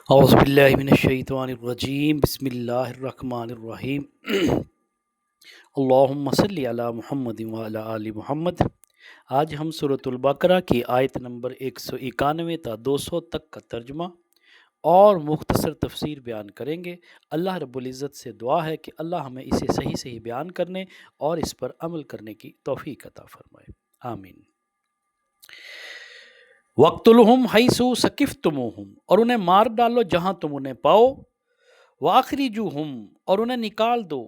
اعوذ باللہ من الشیطان الرجیم بسم اللہ الرحمن الرحیم اللہم صلی علی محمد وعلی آل محمد۔ آج ہم سورۃ البقرہ کی آیت نمبر 191 تا 200 تک کا ترجمہ اور مختصر تفسیر بیان کریں گے۔ اللہ رب العزت سے دعا ہے کہ اللہ ہمیں اسے صحیح صحیح بیان کرنے اور اس پر عمل کرنے کی توفیق عطا فرمائے، آمین۔ وَاقْتُلْهُمْ حَيْثُ ثَقِفْتُمُوهُمْ، اور انہیں مار ڈالو جہاں تم انہیں پاؤ۔ وَأَخْرِجُوهُمْ، اور انہیں نکال دو۔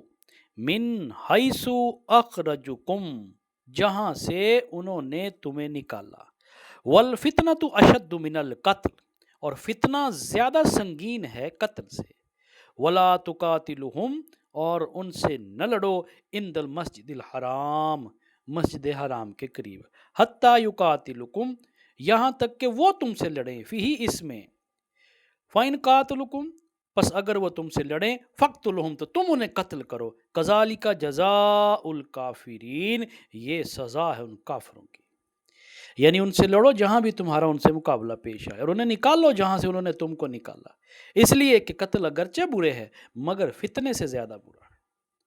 مِنْ حَيْثُ أَخْرَجُكُمْ، جہاں سے انہوں نے تمہیں نکالا۔ وَالْفِتْنَةُ أَشَدُّ مِنَ الْقَتْلِ، اور فتنہ زیادہ سنگین ہے قتل سے۔ وَلَا تُقَاتِلُهُمْ، اور ان سے نہ لڑو عند المسجد الحرام، مسجد حرام کے قریب۔ حتیٰ یقاتلکم، یہاں تک کہ وہ تم سے لڑیں، فیہ اس میں۔ فَإِنْ قَاتَلُوكُمْ، پس اگر وہ تم سے لڑیں، فَاقْتُلُوهُمْ، تو تم انہیں قتل کرو۔ كَذَلِكَ جَزَاءُ الْكَافِرِينَ، یہ سزا ہے ان کافروں کی۔ یعنی ان سے لڑو جہاں بھی تمہارا ان سے مقابلہ پیش آئے، اور انہیں نکالو جہاں سے انہوں نے تم کو نکالا، اس لیے کہ قتل اگرچہ برے ہے مگر فتنے سے زیادہ برا ہے،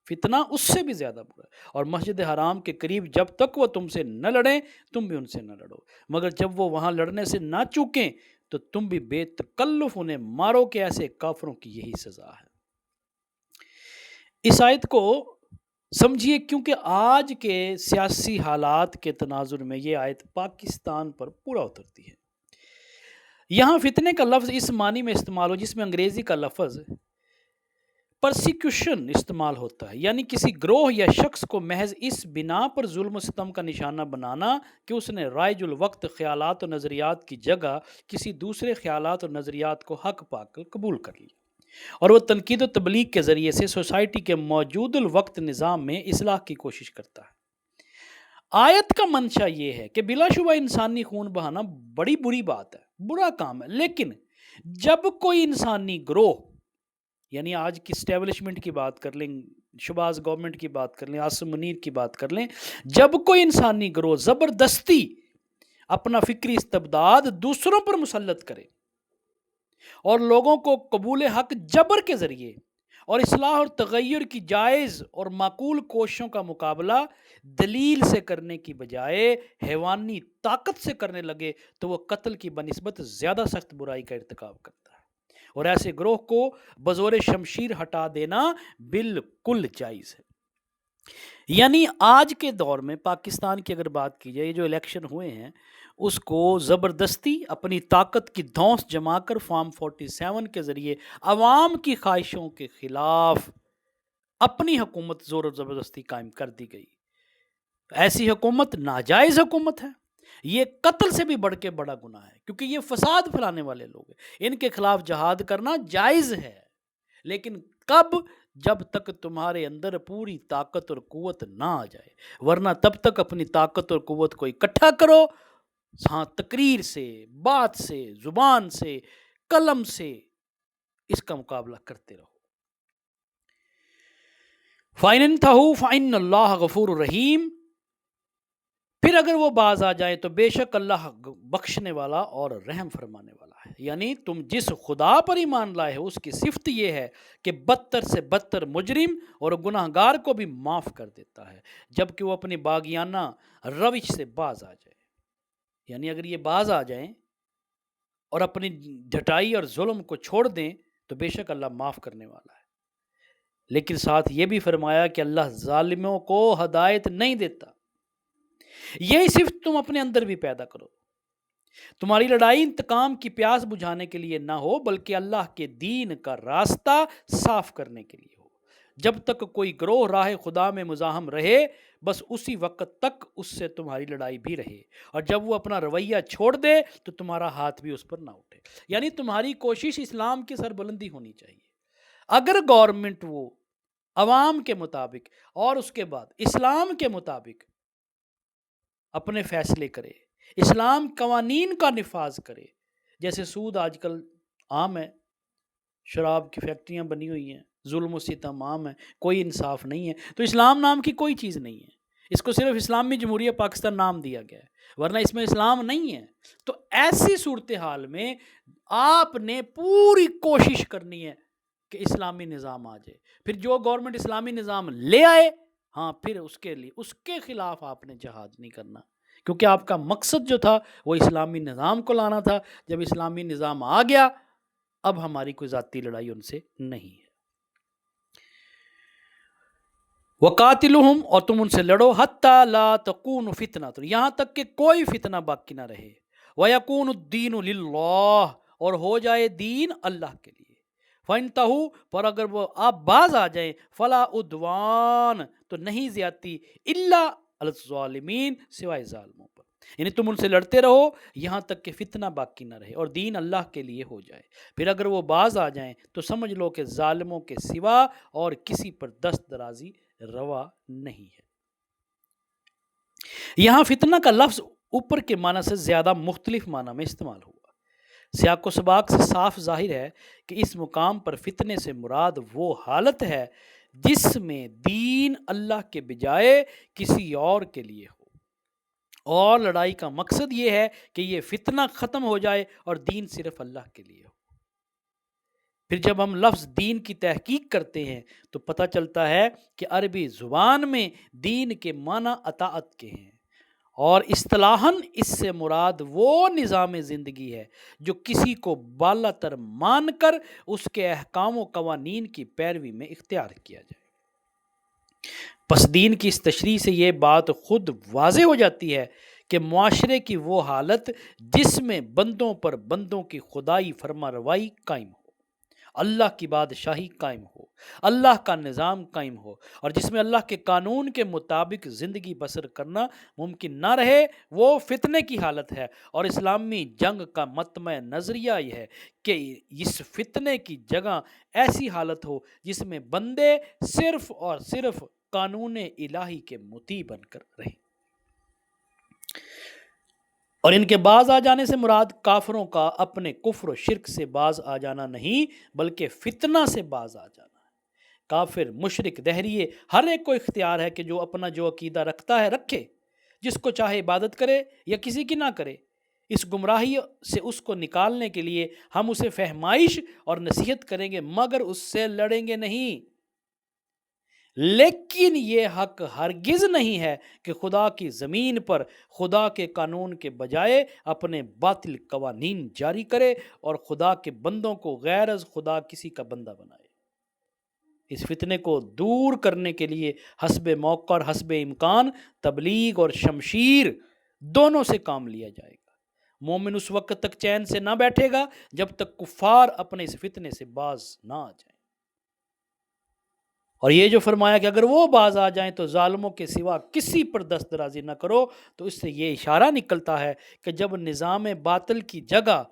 فتنہ اس سے بھی زیادہ برا ہے۔ اور مسجد حرام کے قریب جب تک وہ تم سے نہ لڑیں تم بھی ان سے نہ لڑو، مگر جب وہ وہاں لڑنے سے نہ چوکیں تو تم بھی بے تکلف انہیں مارو، کہ ایسے کافروں کی یہی سزا ہے۔ اس آیت کو سمجھیے، کیونکہ آج کے سیاسی حالات کے تناظر میں یہ آیت پاکستان پر پورا اترتی ہے۔ یہاں فتنے کا لفظ اس معنی میں استعمال ہو جس میں انگریزی کا لفظ پرسیکیوشن استعمال ہوتا ہے، یعنی کسی گروہ یا شخص کو محض اس بنا پر ظلم و ستم کا نشانہ بنانا کہ اس نے رائج الوقت خیالات و نظریات کی جگہ کسی دوسرے خیالات اور نظریات کو حق پا کر قبول کر لیا، اور وہ تنقید و تبلیغ کے ذریعے سے سوسائٹی کے موجود الوقت نظام میں اصلاح کی کوشش کرتا ہے۔ آیت کا منشا یہ ہے کہ بلا شبہ انسانی خون بہانا بڑی بری بات ہے، برا کام ہے، لیکن جب کوئی انسانی گروہ، یعنی آج کی اسٹیبلشمنٹ کی بات کر لیں، شباز گورنمنٹ کی بات کر لیں، عاصم منیر کی بات کر لیں، جب کوئی انسانی گروہ زبردستی اپنا فکری استبداد دوسروں پر مسلط کرے اور لوگوں کو قبول حق جبر کے ذریعے اور اصلاح اور تغیر کی جائز اور معقول کوششوں کا مقابلہ دلیل سے کرنے کی بجائے حیوانی طاقت سے کرنے لگے تو وہ قتل کی بنسبت زیادہ سخت برائی کا ارتکاب کرتا ہے، اور ایسے گروہ کو بزور شمشیر ہٹا دینا بالکل جائز ہے۔ یعنی آج کے دور میں پاکستان کی اگر بات کی جائے، جو الیکشن ہوئے ہیں اس کو زبردستی اپنی طاقت کی دھونس جما کر فارم 47 کے ذریعے عوام کی خواہشوں کے خلاف اپنی حکومت زور و زبردستی قائم کر دی گئی۔ ایسی حکومت ناجائز حکومت ہے، یہ قتل سے بھی بڑھ کے بڑا گناہ ہے، کیونکہ یہ فساد پھیلانے والے لوگ ہیں، ان کے خلاف جہاد کرنا جائز ہے، لیکن کب؟ جب تک تمہارے اندر پوری طاقت اور قوت نہ آ جائے، ورنہ تب تک اپنی طاقت اور قوت کو اکٹھا کرو، ہاں، تقریر سے، بات سے، زبان سے، قلم سے اس کا مقابلہ کرتے رہو۔ فَإِنِ انْتَهُوا فَإِنَّ اللَّهَ غَفُورٌ رَحِيمٌ، پھر اگر وہ باز آ جائیں تو بے شک اللہ بخشنے والا اور رحم فرمانے والا ہے۔ یعنی تم جس خدا پر ایمان لائے ہو اس کی صفت یہ ہے کہ بدتر سے بدتر مجرم اور گناہ گار کو بھی معاف کر دیتا ہے جب کہ وہ اپنی باغیانہ روش سے باز آ جائے۔ یعنی اگر یہ باز آ جائیں اور اپنی ڈھٹائی اور ظلم کو چھوڑ دیں تو بے شک اللہ معاف کرنے والا ہے، لیکن ساتھ یہ بھی فرمایا کہ اللہ ظالموں کو ہدایت نہیں دیتا۔ یہی صفت تم اپنے اندر بھی پیدا کرو۔ تمہاری لڑائی انتقام کی پیاس بجھانے کے لیے نہ ہو بلکہ اللہ کے دین کا راستہ صاف کرنے کے لیے ہو۔ جب تک کوئی گروہ راہ خدا میں مزاحم رہے بس اسی وقت تک اس سے تمہاری لڑائی بھی رہے، اور جب وہ اپنا رویہ چھوڑ دے تو تمہارا ہاتھ بھی اس پر نہ اٹھے۔ یعنی تمہاری کوشش اسلام کی سربلندی ہونی چاہیے۔ اگر گورنمنٹ وہ عوام کے مطابق اور اس کے بعد اسلام کے مطابق اپنے فیصلے کرے، اسلام قوانین کا نفاذ کرے، جیسے سود آج کل عام ہے، شراب کی فیکٹریاں بنی ہوئی ہیں، ظلم و ستم عام ہے، کوئی انصاف نہیں ہے، تو اسلام نام کی کوئی چیز نہیں ہے۔ اس کو صرف اسلامی جمہوریہ پاکستان نام دیا گیا ہے، ورنہ اس میں اسلام نہیں ہے۔ تو ایسی صورتحال میں آپ نے پوری کوشش کرنی ہے کہ اسلامی نظام آ جائے۔ پھر جو گورنمنٹ اسلامی نظام لے آئے، ہاں پھر اس کے خلاف آپ نے جہاد نہیں کرنا، کیونکہ آپ کا مقصد جو تھا وہ اسلامی نظام کو لانا تھا۔ جب اسلامی نظام آ گیا، اب ہماری کوئی ذاتی لڑائی ان سے نہیں ہے۔ وقاتلہم، اور تم ان سے لڑو، حتی لا تکون فتنہ، یہاں تک کہ کوئی فتنہ باقی نہ رہے، ویکون الدین للہ، اور ہو جائے دین اللہ کے لیے۔ فانتہوا، پر اگر وہ آپ باز آ جائیں، فلا عدوان، تو نہیں زیادتی، الا علی الظالمین، سوائے ظالموں پر، یعنی تم ان سے لڑتے رہو یہاں تک کہ فتنہ باقی نہ رہے اور دین اللہ کے لیے ہو جائے۔ پھر اگر وہ باز آ جائیں تو سمجھ لو کہ ظالموں کے سوا اور کسی پر دست درازی روا نہیں ہے۔ یہاں فتنہ کا لفظ اوپر کے معنی سے زیادہ مختلف معنی میں استعمال ہوا۔ سیاق و سباق سے صاف ظاہر ہے کہ اس مقام پر فتنے سے مراد وہ حالت ہے جس میں دین اللہ کے بجائے کسی اور کے لیے ہو، اور لڑائی کا مقصد یہ ہے کہ یہ فتنہ ختم ہو جائے اور دین صرف اللہ کے لیے ہو۔ پھر جب ہم لفظ دین کی تحقیق کرتے ہیں تو پتہ چلتا ہے کہ عربی زبان میں دین کے معنی اطاعت کے ہیں، اور اصطلاحاً اس سے مراد وہ نظام زندگی ہے جو کسی کو بالا تر مان کر اس کے احکام و قوانین کی پیروی میں اختیار کیا جائے۔ پس دین کی اس تشریح سے یہ بات خود واضح ہو جاتی ہے کہ معاشرے کی وہ حالت جس میں بندوں پر بندوں کی خدائی فرما روائی قائم ہو، اللہ کی بادشاہی قائم ہو، اللہ کا نظام قائم ہو، اور جس میں اللہ کے قانون کے مطابق زندگی بسر کرنا ممکن نہ رہے، وہ فتنے کی حالت ہے۔ اور اسلامی جنگ کا مطمع نظریہ یہ ہے کہ اس فتنے کی جگہ ایسی حالت ہو جس میں بندے صرف اور صرف قانون الہی کے مطیع بن کر رہیں۔ اور ان کے باز آ جانے سے مراد کافروں کا اپنے کفر و شرک سے باز آ جانا نہیں، بلکہ فتنہ سے باز آ جانا ہے۔ کافر، مشرک، دہریے، ہر ایک کو اختیار ہے کہ جو اپنا جو عقیدہ رکھتا ہے رکھے، جس کو چاہے عبادت کرے یا کسی کی نہ کرے۔ اس گمراہی سے اس کو نکالنے کے لیے ہم اسے فہمائش اور نصیحت کریں گے، مگر اس سے لڑیں گے نہیں۔ لیکن یہ حق ہرگز نہیں ہے کہ خدا کی زمین پر خدا کے قانون کے بجائے اپنے باطل قوانین جاری کرے اور خدا کے بندوں کو غیر از خدا کسی کا بندہ بنائے۔ اس فتنے کو دور کرنے کے لیے حسب موقع اور حسب امکان تبلیغ اور شمشیر دونوں سے کام لیا جائے گا۔ مومن اس وقت تک چین سے نہ بیٹھے گا جب تک کفار اپنے اس فتنے سے باز نہ آ جائیں۔ اور یہ جو فرمایا کہ اگر وہ باز آ جائیں تو ظالموں کے سوا کسی پر دست درازی نہ کرو، تو اس سے یہ اشارہ نکلتا ہے کہ جب نظام باطل کی جگہ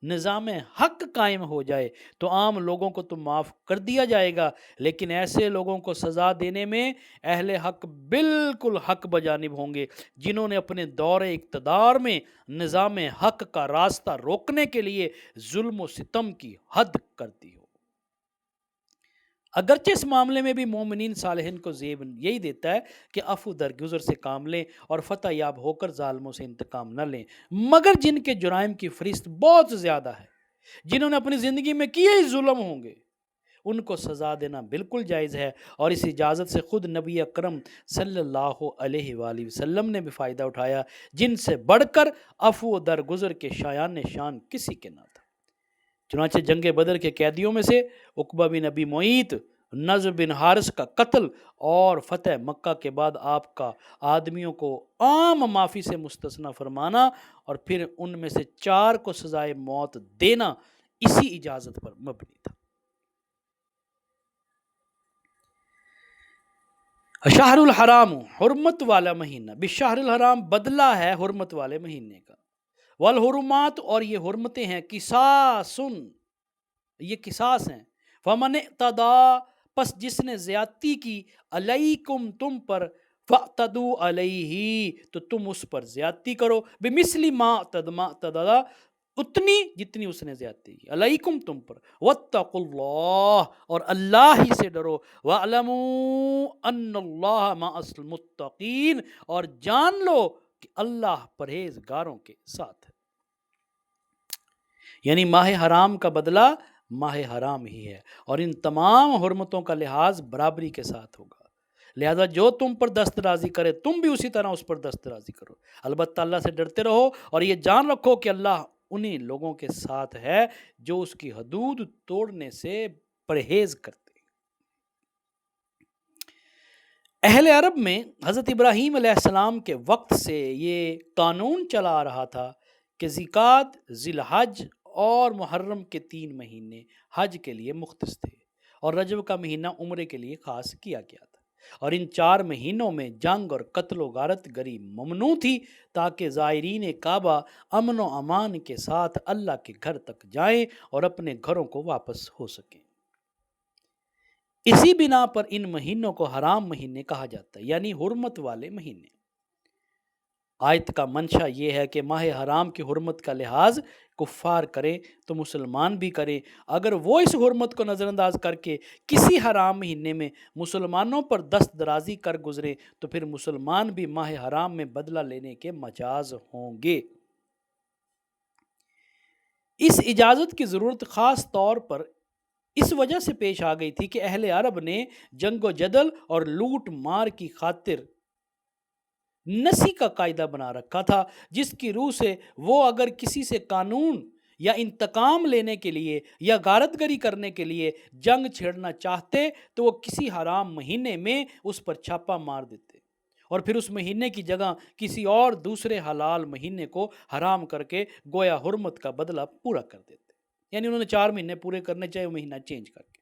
نظام حق قائم ہو جائے تو عام لوگوں کو تو معاف کر دیا جائے گا، لیکن ایسے لوگوں کو سزا دینے میں اہل حق بالکل حق بجانب ہوں گے جنہوں نے اپنے دور اقتدار میں نظام حق کا راستہ روکنے کے لیے ظلم و ستم کی حد کر دی ہو۔ اگرچہ اس معاملے میں بھی مومنین صالحین کو زیب یہی دیتا ہے کہ عفو درگزر سے کام لیں اور فتح یاب ہو کر ظالموں سے انتقام نہ لیں، مگر جن کے جرائم کی فہرست بہت زیادہ ہے، جنہوں نے اپنی زندگی میں کیے ہی ظلم ہوں گے، ان کو سزا دینا بالکل جائز ہے۔ اور اس اجازت سے خود نبی اکرم صلی اللہ علیہ وآلہ وسلم نے بھی فائدہ اٹھایا، جن سے بڑھ کر عفو درگزر کے شایان شان کسی کے نہ تھا۔ چنانچہ جنگ بدر کے قیدیوں میں سے عقبہ بن ابی معیط، نضر بن حارث کا قتل اور فتح مکہ کے بعد آپ کا آدمیوں کو عام معافی سے مستثنی فرمانا اور پھر ان میں سے 4 کو سزائے موت دینا اسی اجازت پر مبنی تھا۔ شہر الحرام، حرمت والا مہینہ، بشہر الحرام بدلہ ہے حرمت والے مہینے کا، والحرمات، اور یہ حرمتیں ہیں، قصاصن، یہ قصاص ہیں، فمن اعتدی، پس جس نے زیادتی کی، علیکم، تم پر، فاعتدوا علیہ، تو تم اس پر زیادتی کرو، بمثل ما اعتدی، اتنی جتنی اس نے زیادتی کی، علیکم تم پر، واتقوا اللہ اور اللہ ہی سے ڈرو، وَاعْلَمُوا أَنَّ اللَّهَ مَعَ الْمُتَّقِينَ اور جان لو کہ اللہ پرہیزگاروں کے ساتھ ہے۔ یعنی ماہ حرام کا بدلہ ماہ حرام ہی ہے اور ان تمام حرمتوں کا لحاظ برابری کے ساتھ ہوگا، لہذا جو تم پر دست درازی کرے تم بھی اسی طرح اس پر دست درازی کرو، البتہ اللہ سے ڈرتے رہو اور یہ جان رکھو کہ اللہ انہی لوگوں کے ساتھ ہے جو اس کی حدود توڑنے سے پرہیز کرتے۔ اہل عرب میں حضرت ابراہیم علیہ السلام کے وقت سے یہ قانون چلا آ رہا تھا کہ زکوٰۃ، ذی الحج اور محرم کے 3 مہینے حج کے لیے مختص تھے اور رجب کا مہینہ عمرے کے لیے خاص کیا گیا تھا، اور ان 4 مہینوں میں جنگ اور قتل و غارت گری ممنوع تھی تاکہ زائرین کعبہ امن و امان کے ساتھ اللہ کے گھر تک جائیں اور اپنے گھروں کو واپس ہو سکیں۔ اسی بنا پر ان مہینوں کو حرام مہینے کہا جاتا ہے، یعنی حرمت والے مہینے۔ آیت کا منشا یہ ہے کہ ماہ حرام کی حرمت کا لحاظ کفار کریں تو مسلمان بھی کریں، اگر وہ اس حرمت کو نظر انداز کر کے کسی حرام مہینے میں مسلمانوں پر دست درازی کر گزرے تو پھر مسلمان بھی ماہ حرام میں بدلہ لینے کے مجاز ہوں گے۔ اس اجازت کی ضرورت خاص طور پر اس وجہ سے پیش آ گئی تھی کہ اہل عرب نے جنگ و جدل اور لوٹ مار کی خاطر نسی کا قاعدہ بنا رکھا تھا، جس کی روح سے وہ اگر کسی سے قانون یا انتقام لینے کے لیے یا غارت گری کرنے کے لیے جنگ چھیڑنا چاہتے تو وہ کسی حرام مہینے میں اس پر چھاپا مار دیتے اور پھر اس مہینے کی جگہ کسی اور دوسرے حلال مہینے کو حرام کر کے گویا حرمت کا بدلہ پورا کر دیتے، یعنی انہوں نے 4 مہینے پورے کرنے چاہے وہ مہینہ چینج کر کے۔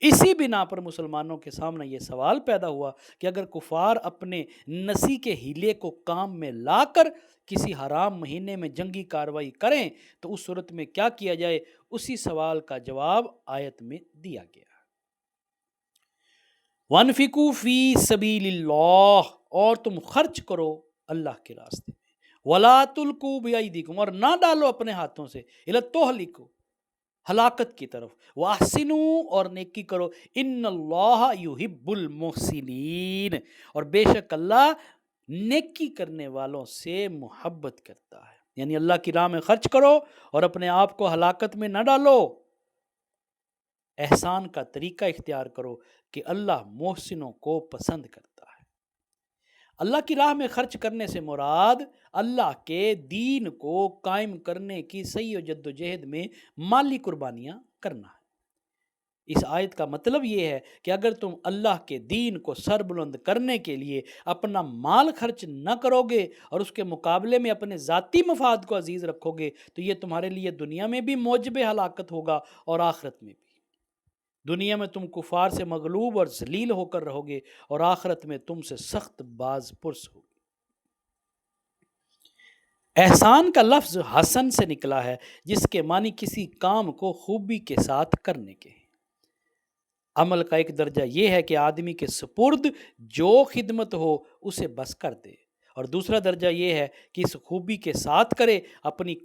اسی بنا پر مسلمانوں کے سامنے یہ سوال پیدا ہوا کہ اگر کفار اپنے نسی کے ہیلے کو کام میں لا کر کسی حرام مہینے میں جنگی کارروائی کریں تو اس صورت میں کیا کیا جائے، اسی سوال کا جواب آیت میں دیا گیا۔ وَانفِقُوا فِي سَبِيلِ اللَّهِ اور تم خرچ کرو اللہ کے راستے میں، وَلَا تُلْقُوا بِأَيْدِيكُمْ اور نہ ڈالو اپنے ہاتھوں سے، إِلَى التَّهْلُكِ ہلاکت کی طرف، وَأَحْسِنُوا اور نیکی کرو، إِنَّ اللَّهَ يُحِبُّ الْمُحْسِنِينَ اور بے شک اللہ نیکی کرنے والوں سے محبت کرتا ہے، یعنی اللہ کی راہ میں خرچ کرو اور اپنے آپ کو ہلاکت میں نہ ڈالو، احسان کا طریقہ اختیار کرو کہ اللہ محسنوں کو پسند کرتا ہے۔ اللہ کی راہ میں خرچ کرنے سے مراد اللہ کے دین کو قائم کرنے کی سعی و جد و جہد میں مالی قربانیاں کرنا ہے۔ اس آیت کا مطلب یہ ہے کہ اگر تم اللہ کے دین کو سر بلند کرنے کے لیے اپنا مال خرچ نہ کرو گے اور اس کے مقابلے میں اپنے ذاتی مفاد کو عزیز رکھو گے تو یہ تمہارے لیے دنیا میں بھی موجب ہلاکت ہوگا اور آخرت میں بھی۔ دنیا میں تم کفار سے مغلوب اور ذلیل ہو کر رہو گے اور آخرت میں تم سے سخت باز پرس ہوگے۔ احسان کا لفظ حسن سے نکلا ہے جس کے معنی کسی کام کو خوبی کے ساتھ کرنے کے ہیں۔ عمل کا ایک درجہ یہ ہے کہ آدمی کے سپرد جو خدمت ہو اسے بس کر دے، اور دوسرا درجہ یہ ہے کہ اس خوبی کے ساتھ کرے، اپنی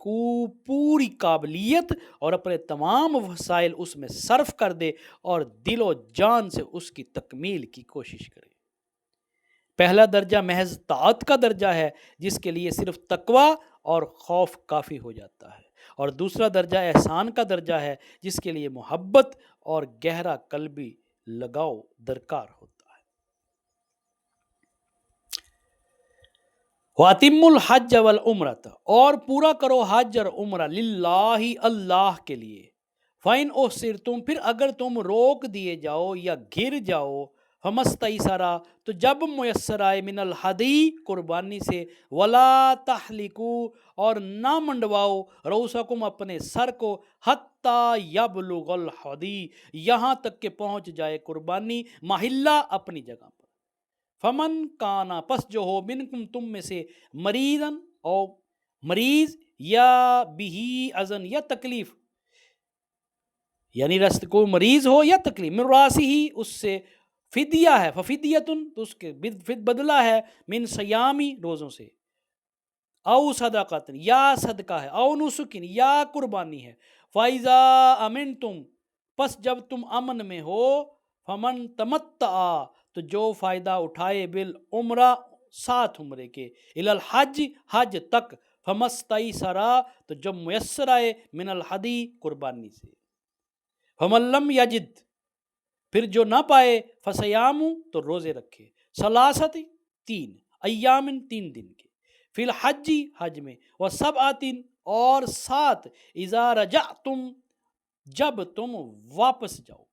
پوری قابلیت اور اپنے تمام وسائل اس میں صرف کر دے اور دل و جان سے اس کی تکمیل کی کوشش کرے۔ پہلا درجہ محض طاعت کا درجہ ہے جس کے لیے صرف تقوی اور خوف کافی ہو جاتا ہے، اور دوسرا درجہ احسان کا درجہ ہے جس کے لیے محبت اور گہرا قلبی لگاؤ درکار ہوتا ہے۔ وَأَتِمُّوا الْحَجَّ وَالْعُمْرَةَ اور پورا کرو حج اور عمرہ للہ اللہ کے لیے، فَإِنْ أُحْصِرْتُمْ پھر اگر تم روک دیے جاؤ یا گھر جاؤ، فَمَسْتَيْسَرَ تو جب میسر آئے، من الحدی قربانی سے، وَلَا تَحْلِقُوا اور نہ منڈواؤ، رؤوسکم اپنے سر کو، حتیٰ یبلغ الحدی یہاں تک کہ پہنچ جائے قربانی محلہ اپنی جگہ پر، فمن کانا پس جو ہو، منکم تم میں سے، مریضاً او مریض، یا بہی اذن یا تکلیف، یعنی رست کو مریض ہو یا تکلیف، من راسی ہی اس سے فدیہ ہے، ففدیتن تو اس کے بدلہ ہے، من سیامی روزوں سے، او صدقۃ یا صدقہ ہے، او نسکن یا قربانی ہے، فائزا امن تم پس جب تم امن میں ہو، فمن تمتع تو جو فائدہ اٹھائے بالعمرہ ساتھ عمرے کے، الی الحج حج تک، فمستیسرا تو جب میسر آئے، من الحدی قربانی سے، فمن لم یجد پھر جو نہ پائے، فصیام تو روزے رکھے، ثلاثت تین، ایامن تین دن کے، فی الحج حج میں، وسبعۃ اور سات، اذا رجعتم جب تم واپس جاؤ،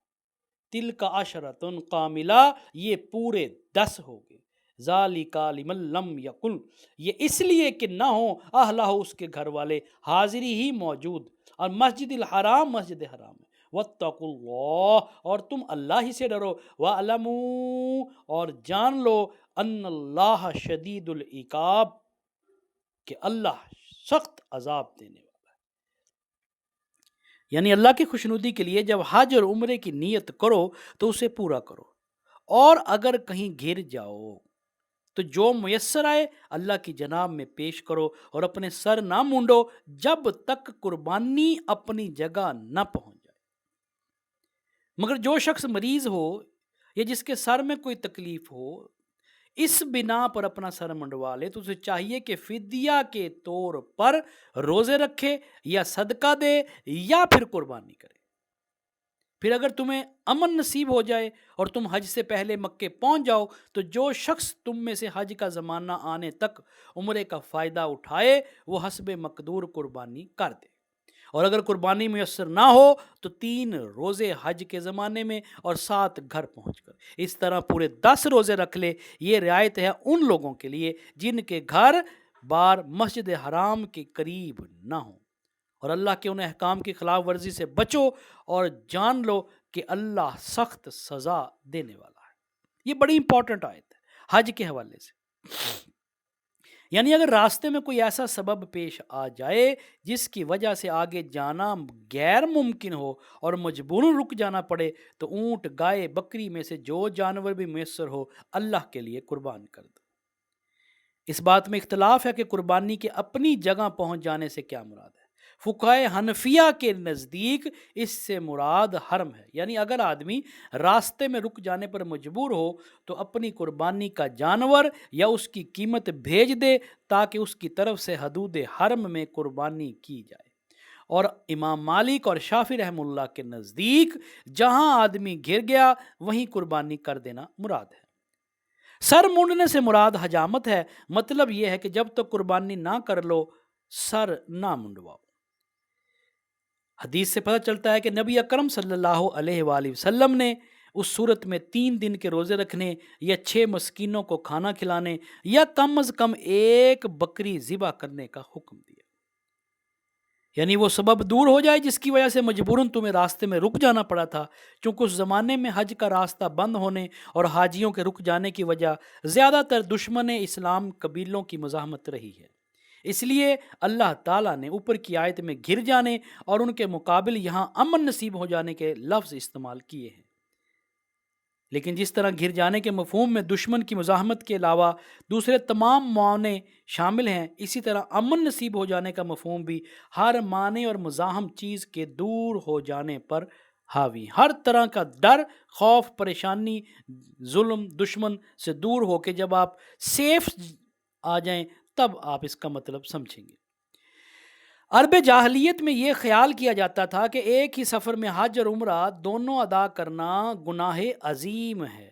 تلک عشرۃ کاملہ یہ پورے 10 ہو گئے، ذالک لمن لم یکن یہ اس لیے کہ نہ ہو اہلہ اس کے گھر والے حاضری ہی موجود، اور مسجد الحرام مسجد حرام ہے، واتقوا اللہ اور تم اللہ ہی سے ڈرو، وَاعْلَمُوا اور جان لو، ان اللہ شدید العقاب کہ اللہ سخت عذاب دینے والا ہے۔ یعنی اللہ کی خوشنودی کے لیے جب حج اور عمرے کی نیت کرو تو اسے پورا کرو، اور اگر کہیں گر جاؤ تو جو میسر آئے اللہ کی جناب میں پیش کرو، اور اپنے سر نہ مونڈو جب تک قربانی اپنی جگہ نہ پہنچ جائے۔ مگر جو شخص مریض ہو یا جس کے سر میں کوئی تکلیف ہو، اس بنا پر اپنا سر منڈوا لے تو اسے چاہیے کہ فدیہ کے طور پر روزے رکھے یا صدقہ دے یا پھر قربانی کرے۔ پھر اگر تمہیں امن نصیب ہو جائے اور تم حج سے پہلے مکے پہنچ جاؤ تو جو شخص تم میں سے حج کا زمانہ آنے تک عمرے کا فائدہ اٹھائے وہ حسب مقدور قربانی کر دے، اور اگر قربانی میسر نہ ہو تو 3 روزے حج کے زمانے میں اور 7 گھر پہنچ کر، اس طرح پورے 10 روزے رکھ لے۔ یہ رعایت ہے ان لوگوں کے لیے جن کے گھر بار مسجد حرام کے قریب نہ ہوں، اور اللہ کے ان احکام کی خلاف ورزی سے بچو اور جان لو کہ اللہ سخت سزا دینے والا ہے۔ یہ بڑی امپورٹنٹ آیت ہے حج کے حوالے سے۔ یعنی اگر راستے میں کوئی ایسا سبب پیش آ جائے جس کی وجہ سے آگے جانا غیر ممکن ہو اور مجبوراً رک جانا پڑے تو اونٹ، گائے، بکری میں سے جو جانور بھی میسر ہو اللہ کے لیے قربان کر دو۔ اس بات میں اختلاف ہے کہ قربانی کے اپنی جگہ پہنچ جانے سے کیا مراد ہے۔ فقہائے حنفیہ کے نزدیک اس سے مراد حرم ہے، یعنی اگر آدمی راستے میں رک جانے پر مجبور ہو تو اپنی قربانی کا جانور یا اس کی قیمت بھیج دے تاکہ اس کی طرف سے حدود حرم میں قربانی کی جائے۔ اور امام مالک اور شافعی رحمہ اللہ کے نزدیک جہاں آدمی گر گیا وہیں قربانی کر دینا مراد ہے۔ سر مونڈنے سے مراد حجامت ہے، مطلب یہ ہے کہ جب تک قربانی نہ کر لو سر نہ منڈواؤ۔ حدیث سے پتہ چلتا ہے کہ نبی اکرم صلی اللہ علیہ وآلہ وسلم نے اس صورت میں 3 دن کے روزے رکھنے یا 6 مسکینوں کو کھانا کھلانے یا کم از کم 1 بکری ذبح کرنے کا حکم دیا۔ یعنی وہ سبب دور ہو جائے جس کی وجہ سے مجبوراً تمہیں راستے میں رک جانا پڑا تھا، چونکہ اس زمانے میں حج کا راستہ بند ہونے اور حاجیوں کے رک جانے کی وجہ زیادہ تر دشمن اسلام قبیلوں کی مزاحمت رہی ہے۔ اس لیے اللہ تعالیٰ نے اوپر کی آیت میں گر جانے اور ان کے مقابل یہاں امن نصیب ہو جانے کے لفظ استعمال کیے ہیں۔ لیکن جس طرح گر جانے کے مفہوم میں دشمن کی مزاحمت کے علاوہ دوسرے تمام معنی شامل ہیں، اسی طرح امن نصیب ہو جانے کا مفہوم بھی ہر معنی اور مزاحم چیز کے دور ہو جانے پر حاوی، ہر طرح کا ڈر، خوف، پریشانی، ظلم، دشمن سے دور ہو کے جب آپ سیف آ جائیں تب آپ اس کا مطلب سمجھیں گے۔ عرب جاہلیت میں یہ خیال کیا جاتا تھا کہ ایک ہی سفر میں حج اور عمرہ دونوں ادا کرنا گناہ عظیم ہے،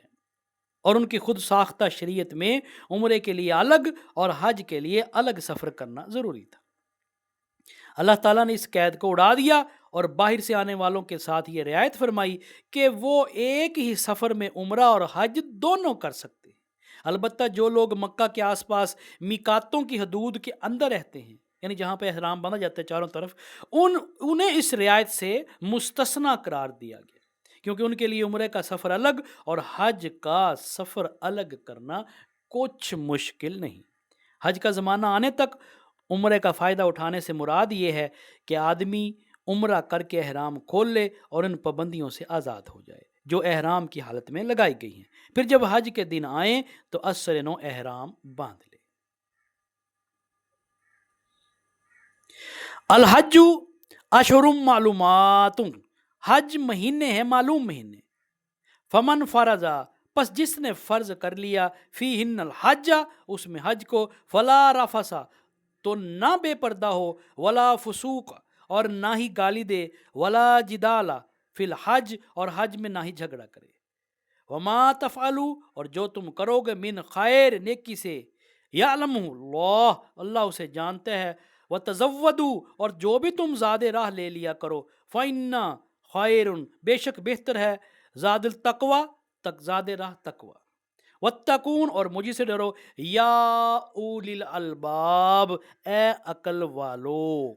اور ان کی خود ساختہ شریعت میں عمرے کے لیے الگ اور حج کے لیے الگ سفر کرنا ضروری تھا۔ اللہ تعالیٰ نے اس قید کو اڑا دیا اور باہر سے آنے والوں کے ساتھ یہ رعایت فرمائی کہ وہ ایک ہی سفر میں عمرہ اور حج دونوں کر سکتے ہیں، البتہ جو لوگ مکہ کے آس پاس میقاتوں کی حدود کے اندر رہتے ہیں، یعنی جہاں پہ احرام باندھا جاتا ہے چاروں طرف، انہیں اس رعایت سے مستثنیٰ قرار دیا گیا، کیونکہ ان کے لیے عمرے کا سفر الگ اور حج کا سفر الگ کرنا کچھ مشکل نہیں۔ حج کا زمانہ آنے تک عمرے کا فائدہ اٹھانے سے مراد یہ ہے کہ آدمی عمرہ کر کے احرام کھول لے اور ان پابندیوں سے آزاد ہو جائے جو احرام کی حالت میں لگائی گئی ہیں، پھر جب حج کے دن آئیں تو ازسر نو احرام باندھ لے۔ الحج اشہرم معلومات، حج مہینے ہیں، معلوم مہینے. فمن فرضا، پس جس نے فرض کر لیا، فیہن الحج، اس میں حج کو، فلا رفسا، تو نہ بے پردہ ہو، ولا فسوق، اور نہ ہی گالی دے، ولا جدالا فی الحج، اور حج میں نہ ہی جھگڑا کرے. وما تفعلوا، اور جو تم کرو گے، من خیر، نیکی سے، یعلمہ اللہ، اللہ اسے جانتے ہے. وتزودوا، اور جو بھی تم زاد راہ لے لیا کرو، فإن خیر، بے شک بہتر ہے، زاد التقوی، تک زاد راہ تقوی. واتقون، اور مجھے سے ڈرو، یا اولی الالباب، اے عقل والو.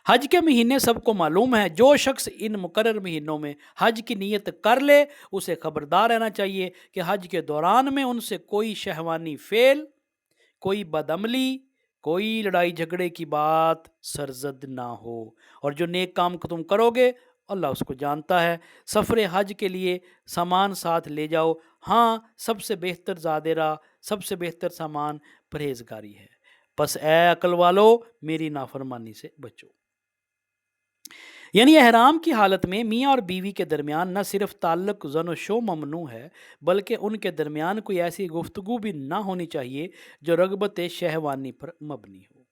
حج کے مہینے سب کو معلوم ہے. جو شخص ان مقرر مہینوں میں حج کی نیت کر لے، اسے خبردار رہنا چاہیے کہ حج کے دوران میں ان سے کوئی شہوانی فعل، کوئی بدعملی، کوئی لڑائی جھگڑے کی بات سرزد نہ ہو. اور جو نیک کام کو تم کرو گے، اللہ اس کو جانتا ہے. سفر حج کے لیے سامان ساتھ لے جاؤ. ہاں، سب سے بہتر زاد راہ، سب سے بہتر سامان پرہیزگاری ہے. پس اے عقل والو، میری نافرمانی سے بچو. یعنی احرام کی حالت میں میاں اور بیوی کے درمیان نہ صرف تعلق زن و شو ممنوع ہے، بلکہ ان کے درمیان کوئی ایسی گفتگو بھی نہ ہونی چاہیے جو رغبت شہوانی پر مبنی ہو.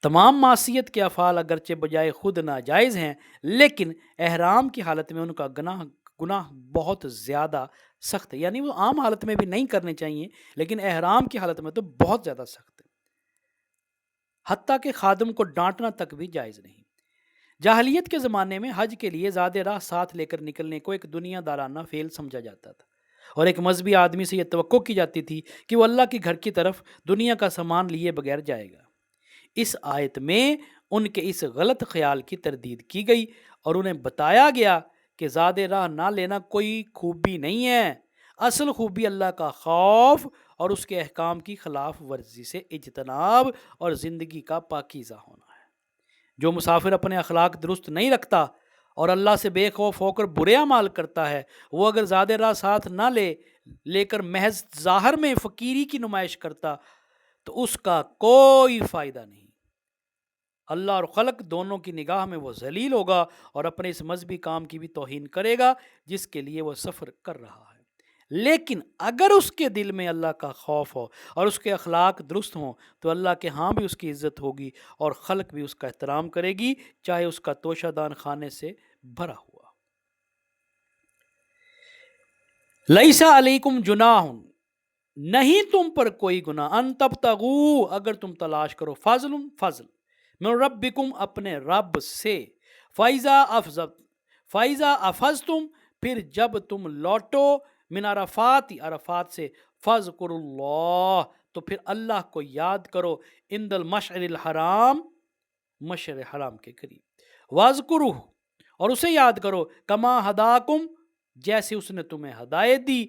تمام معصیت کے افعال اگرچہ بجائے خود ناجائز ہیں، لیکن احرام کی حالت میں ان کا گناہ بہت زیادہ سخت ہے. یعنی وہ عام حالت میں بھی نہیں کرنے چاہیے، لیکن احرام کی حالت میں تو بہت زیادہ سخت ہے، حتیٰ کہ خادم کو ڈانٹنا تک بھی جائز نہیں. جاہلیت کے زمانے میں حج کے لیے زاد راہ ساتھ لے کر نکلنے کو ایک دنیا دارانہ فعل سمجھا جاتا تھا، اور ایک مذہبی آدمی سے یہ توقع کی جاتی تھی کہ وہ اللہ کے گھر کی طرف دنیا کا سامان لیے بغیر جائے گا. اس آیت میں ان کے اس غلط خیال کی تردید کی گئی اور انہیں بتایا گیا کہ زاد راہ نہ لینا کوئی خوبی نہیں ہے. اصل خوبی اللہ کا خوف اور اس کے احکام کی خلاف ورزی سے اجتناب اور زندگی کا پاکیزہ ہونا ہے. جو مسافر اپنے اخلاق درست نہیں رکھتا اور اللہ سے بے خوف ہو کر برے اعمال کرتا ہے، وہ اگر زاد راہ ساتھ نہ لے کر محض ظاہر میں فقیری کی نمائش کرتا تو اس کا کوئی فائدہ نہیں. اللہ اور خلق دونوں کی نگاہ میں وہ ذلیل ہوگا اور اپنے اس مذہبی کام کی بھی توہین کرے گا جس کے لیے وہ سفر کر رہا ہے. لیکن اگر اس کے دل میں اللہ کا خوف ہو اور اس کے اخلاق درست ہوں تو اللہ کے ہاں بھی اس کی عزت ہوگی اور خلق بھی اس کا احترام کرے گی، چاہے اس کا توشہ دان خانے سے بھرا ہوا. لیسا علیکم جناح، نہیں تم پر کوئی گناہ، ان تبتغوا، اگر تم تلاش کرو، فضل من ربکم، اپنے رب سے، فائزہ افضتم، پھر جب تم لوٹو، من عرفات، عرفات سے، فاذکروا اللہ، تو پھر اللہ کو یاد کرو، عند المشعر الحرام، مشعر حرام کے قریب، واذکروہ، اور اسے یاد کرو، کما ہداکم، جیسے اس نے تمہیں ہدایت دی،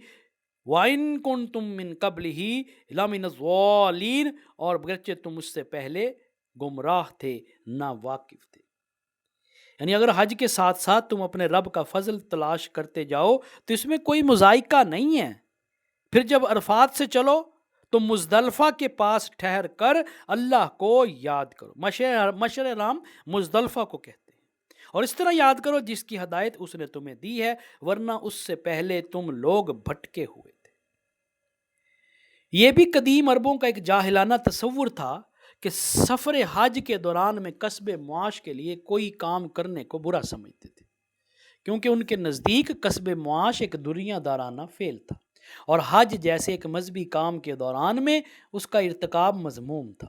وَإِن كُنتُم مِّن قَبْلِهِ لَمِنَ الضَّالِّينَ، اور گرچہ تم اس سے پہلے گمراہ تھے، ناواقف تھے. یعنی اگر حج کے ساتھ ساتھ تم اپنے رب کا فضل تلاش کرتے جاؤ تو اس میں کوئی مذائقہ نہیں ہے. پھر جب عرفات سے چلو تو مزدلفہ کے پاس ٹھہر کر اللہ کو یاد کرو. مشعر حرام مزدلفہ کو کہتے ہیں، اور اس طرح یاد کرو جس کی ہدایت اس نے تمہیں دی ہے، ورنہ اس سے پہلے تم لوگ بھٹکے ہوئے تھے. یہ بھی قدیم عربوں کا ایک جاہلانہ تصور تھا کہ سفر حج کے دوران میں کسب معاش کے لیے کوئی کام کرنے کو برا سمجھتے تھے، کیونکہ ان کے نزدیک کسب معاش ایک دنیا دارانہ فعل تھا اور حج جیسے ایک مذہبی کام کے دوران میں اس کا ارتکاب مذموم تھا.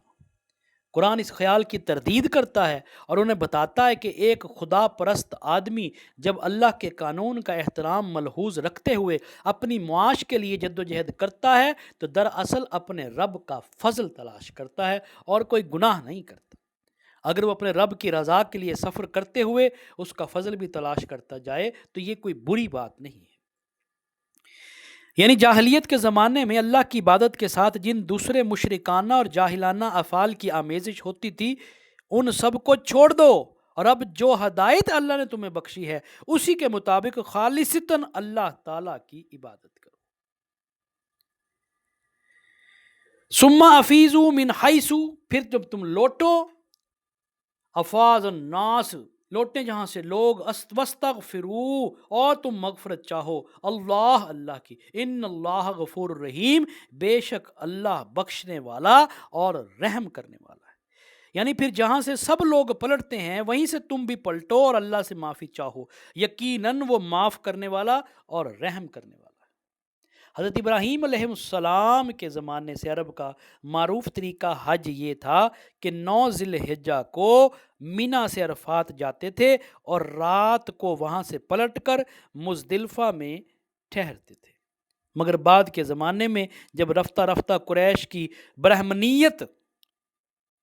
قرآن اس خیال کی تردید کرتا ہے اور انہیں بتاتا ہے کہ ایک خدا پرست آدمی جب اللہ کے قانون کا احترام ملحوظ رکھتے ہوئے اپنی معاش کے لیے جد و جہد کرتا ہے تو دراصل اپنے رب کا فضل تلاش کرتا ہے اور کوئی گناہ نہیں کرتا. اگر وہ اپنے رب کی رضا کے لیے سفر کرتے ہوئے اس کا فضل بھی تلاش کرتا جائے تو یہ کوئی بری بات نہیں ہے. یعنی جاہلیت کے زمانے میں اللہ کی عبادت کے ساتھ جن دوسرے مشرکانہ اور جاہلانہ افعال کی آمیزش ہوتی تھی ان سب کو چھوڑ دو، اور اب جو ہدایت اللہ نے تمہیں بخشی ہے اسی کے مطابق خالصتاً اللہ تعالیٰ کی عبادت کرو. ثم افیزو من حیثو، پھر جب تم لوٹو، افاظ الناس، لوٹیں جہاں سے لوگ، واستغفرو، اور تم مغفرت چاہو، اللہ کی، ان اللہ غفور الرحیم، بے شک اللہ بخشنے والا اور رحم کرنے والا ہے۔ یعنی پھر جہاں سے سب لوگ پلٹتے ہیں وہیں سے تم بھی پلٹو اور اللہ سے معافی چاہو، یقیناً وہ معاف کرنے والا اور رحم کرنے والا ہے۔ حضرت ابراہیم علیہ السلام کے زمانے سے عرب کا معروف طریقہ حج یہ تھا کہ 9 ذی الحجہ کو مینا سے عرفات جاتے تھے اور رات کو وہاں سے پلٹ کر مزدلفہ میں ٹھہرتے تھے۔ مگر بعد کے زمانے میں جب رفتہ رفتہ قریش کی برہمنیت،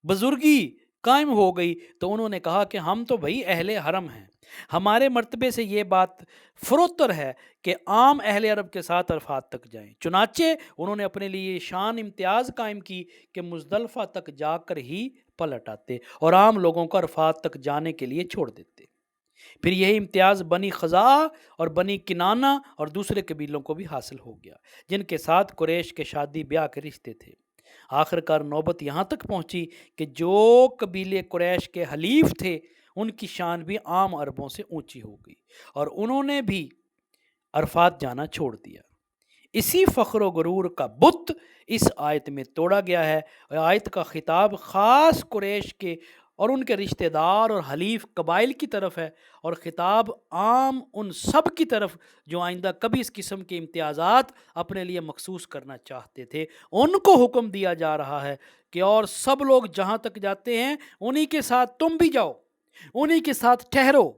بزرگی قائم ہو گئی تو انہوں نے کہا کہ ہم تو بھائی اہل حرم ہیں، ہمارے مرتبے سے یہ بات فروتر ہے کہ عام اہل عرب کے ساتھ عرفات تک جائیں۔ چنانچہ انہوں نے اپنے لیے شان امتیاز قائم کی کہ مزدلفہ تک جا کر ہی پلٹ آتے اور عام لوگوں کو عرفات تک جانے کے لیے چھوڑ دیتے۔ پھر یہی امتیاز بنی خزاعہ اور بنی کنانہ اور دوسرے قبیلوں کو بھی حاصل ہو گیا جن کے ساتھ قریش کے شادی بیاہ کے رشتے تھے۔ آخر کار نوبت یہاں تک پہنچی کہ جو قبیلے قریش کے حلیف تھے ان کی شان بھی عام عربوں سے اونچی ہو گئی اور انہوں نے بھی عرفات جانا چھوڑ دیا۔ اسی فخر و غرور کا بت اس آیت میں توڑا گیا ہے، اور آیت کا خطاب خاص قریش کے اور ان کے رشتہ دار اور حلیف قبائل کی طرف ہے، اور خطاب عام ان سب کی طرف جو آئندہ کبھی اس قسم کے امتیازات اپنے لیے مخصوص کرنا چاہتے تھے۔ ان کو حکم دیا جا رہا ہے کہ اور سب لوگ جہاں تک جاتے ہیں انہی کے ساتھ تم بھی جاؤ، انہی کے ساتھ ٹھہرو،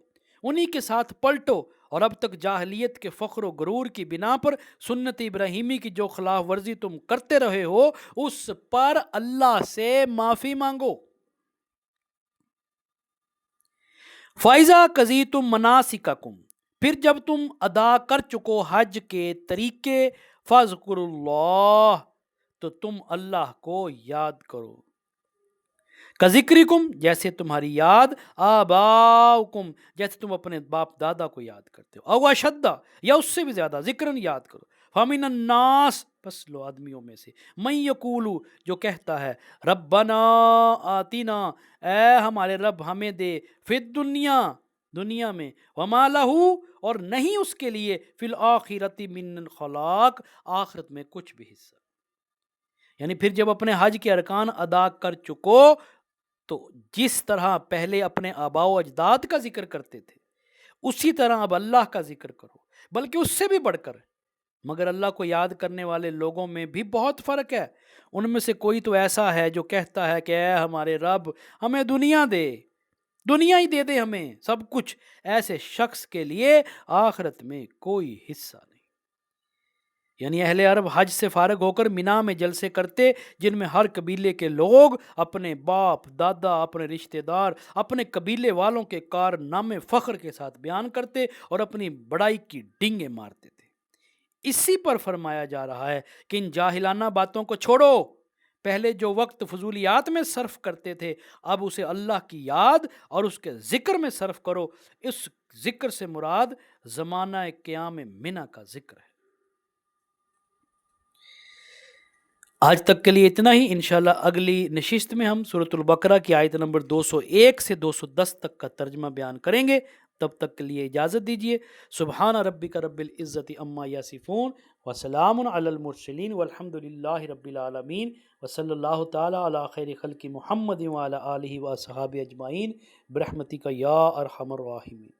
انہی کے ساتھ پلٹو، اور اب تک جاہلیت کے فخر و غرور کی بنا پر سنت ابراہیمی کی جو خلاف ورزی تم کرتے رہے ہو اس پر اللہ سے معافی مانگو۔ فَإِذَا قَضَيْتُم مَنَاسِكَكُم، پھر جب تم ادا کر چکو حج کے طریقے، فَاذْكُرُوا اللَّهَ، تو تم اللہ کو یاد کرو، کذکرکم، جیسے تمہاری یاد، آباؤکم، جیسے تم اپنے باپ دادا کو یاد کرتے ہو، او اشدہ، یا اس سے بھی زیادہ، ذکرن یاد کرو۔ فَمِنَ النَّاسِ، پس لو آدمیوں میں سے، من یقولو، جو کہتا ہے، ربنا آتینا، اے ہمارے رب ہمیں دے، فی الدنیا، دنیا میں، وما لہو، اور نہیں اس کے لیے، فی الآخرۃ من خلاق، آخرت میں کچھ بھی حصہ۔ یعنی پھر جب اپنے حج کے ارکان ادا کر چکو تو جس طرح پہلے اپنے آباء و اجداد کا ذکر کرتے تھے اسی طرح اب اللہ کا ذکر کرو، بلکہ اس سے بھی بڑھ کر۔ مگر اللہ کو یاد کرنے والے لوگوں میں بھی بہت فرق ہے۔ ان میں سے کوئی تو ایسا ہے جو کہتا ہے کہ اے ہمارے رب ہمیں دنیا دے، دنیا ہی دے دے ہمیں سب کچھ، ایسے شخص کے لیے آخرت میں کوئی حصہ نہیں۔ یعنی اہل عرب حج سے فارغ ہو کر مینا میں جلسے کرتے جن میں ہر قبیلے کے لوگ اپنے باپ دادا، اپنے رشتہ دار، اپنے قبیلے والوں کے کارنامے فخر کے ساتھ بیان کرتے اور اپنی بڑائی کی ڈینگیں مارتے تھے۔ اسی پر فرمایا جا رہا ہے کہ ان جاہلانہ باتوں کو چھوڑو، پہلے جو وقت فضولیات میں صرف کرتے تھے اب اسے اللہ کی یاد اور اس کے ذکر میں صرف کرو۔ اس ذکر سے مراد زمانہ قیام منی کا ذکر ہے۔ آج تک کے لیے اتنا ہی، انشاءاللہ اگلی نشست میں ہم سورۃ البقرہ کی آیت نمبر 201 سے 210 تک کا ترجمہ بیان کریں گے۔ تب تک کے لیے اجازت دیجیے۔ سبحان ربک رب العزت عما یصفون وسلام علی المرسلین والحمد للہ رب العالمین، وصلی اللہ تعالی علی خیر خلق محمد وعلی آلہ واصحابہ اجمعین برحمتک یا ارحم الراحمین۔